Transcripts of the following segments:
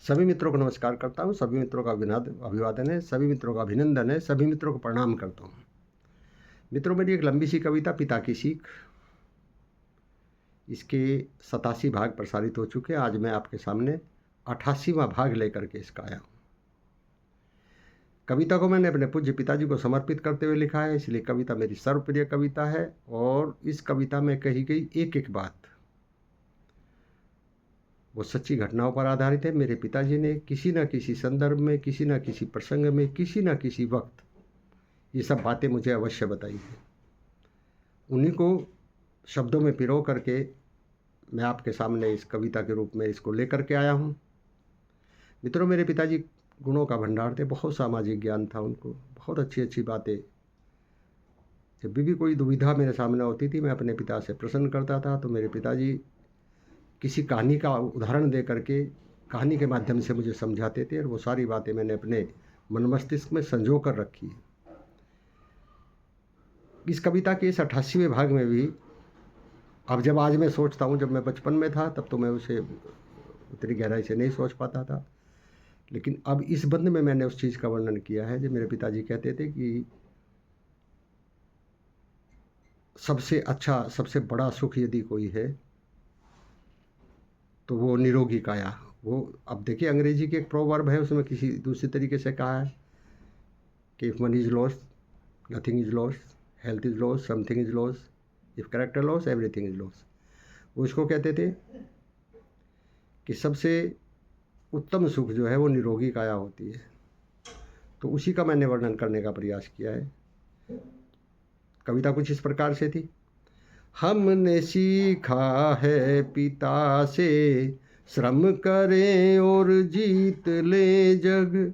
सभी मित्रों को नमस्कार करता हूँ। सभी मित्रों का अभिवादन है, सभी मित्रों का अभिनंदन है, सभी मित्रों को प्रणाम करता हूँ। मित्रों, मेरी एक लंबी सी कविता पिता की सीख, इसके 87 भाग प्रसारित हो चुके हैं। आज मैं आपके सामने 88वां भाग लेकर के इसका आया हूँ। कविता को मैंने अपने पूज्य पिताजी को समर्पित करते हुए लिखा है, इसलिए कविता मेरी सर्वप्रिय कविता है। और इस कविता में कही गई एक एक बात वो सच्ची घटनाओं पर आधारित है। मेरे पिताजी ने किसी न किसी संदर्भ में, किसी न किसी प्रसंग में, किसी न किसी वक्त ये सब बातें मुझे अवश्य बताई हैं। उन्हीं को शब्दों में पिरो करके मैं आपके सामने इस कविता के रूप में इसको लेकर के आया हूँ। मित्रों, मेरे पिताजी गुणों का भंडार थे, बहुत सामाजिक ज्ञान था उनको, बहुत अच्छी अच्छी बातें। जब भी कोई दुविधा मेरे सामने होती थी, मैं अपने पिता से प्रश्न करता था तो मेरे पिताजी किसी कहानी का उदाहरण दे करके कहानी के माध्यम से मुझे समझाते थे, और वो सारी बातें मैंने अपने मन मस्तिष्क में संजो कर रखी है। इस कविता के इस 88वें भाग में भी अब जब आज मैं सोचता हूँ, जब मैं बचपन में था तब तो मैं उसे उतनी गहराई से नहीं सोच पाता था, लेकिन अब इस बंद में मैंने उस चीज़ का वर्णन किया है। जो मेरे पिताजी कहते थे कि सबसे अच्छा, सबसे बड़ा सुख यदि कोई है तो वो निरोगी काया। वो अब देखिए, अंग्रेजी की एक प्रोवर्ब है, उसमें किसी दूसरे तरीके से कहा है कि if money is lost nothing is lost, health is lost something is lost, if character loss everything is loss. वो इसको कहते थे कि सबसे उत्तम सुख जो है वो निरोगी काया होती है। तो उसी का मैंने वर्णन करने का प्रयास किया है। कविता कुछ इस प्रकार से थी। हमने सीखा है पिता से, श्रम करें और जीत ले जग,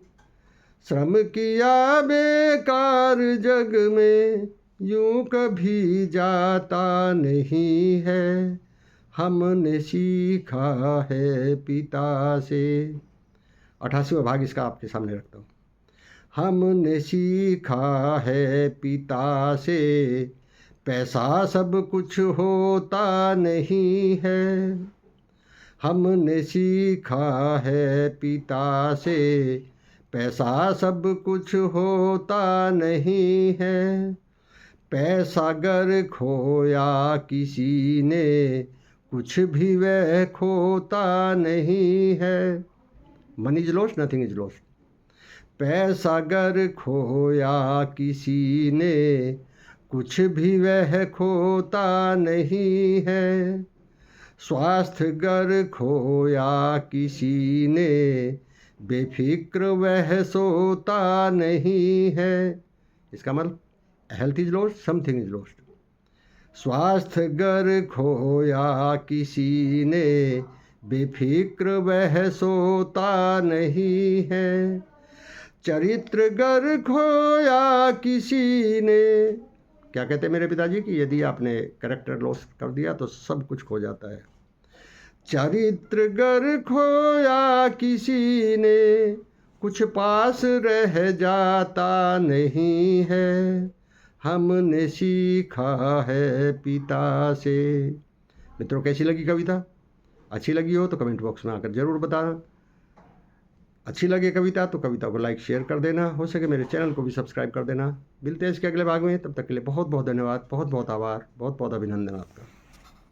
श्रम किया बेकार जग में यूं कभी जाता नहीं है। हमने सीखा है पिता से। 88वां भाग इसका आपके सामने रखता हूँ। हमने सीखा है पिता से, पैसा सब कुछ होता नहीं है। हमने सीखा है पिता से, पैसा सब कुछ होता नहीं है। पैसा गर खोया किसी ने, कुछ भी वह खोता नहीं है। Money is lost nothing is lost. पैसा गर खोया किसी ने, कुछ भी वह खोता नहीं है। स्वास्थ्य गर खोया किसी ने, बेफिक्र वह सोता नहीं है। इसका मतलब health is lost something is lost. स्वास्थ्य गर खोया किसी ने, बेफिक्र वह सोता नहीं है। चरित्र गर खोया किसी ने, क्या कहते हैं मेरे पिताजी कि यदि आपने कैरेक्टर लॉस कर दिया तो सब कुछ खो जाता है। चरित्र गर खोया किसी ने, कुछ पास रह जाता नहीं है। हमने सीखा है पिता से। मित्रों, कैसी लगी कविता? अच्छी लगी हो तो कमेंट बॉक्स में आकर ज़रूर बताना। अच्छी लगे कविता तो कविता को लाइक शेयर कर देना, हो सके मेरे चैनल को भी सब्सक्राइब कर देना। मिलते हैं इसके अगले भाग में, तब तक के लिए बहुत बहुत धन्यवाद, बहुत बहुत आभार, बहुत बहुत अभिनंदन आपका।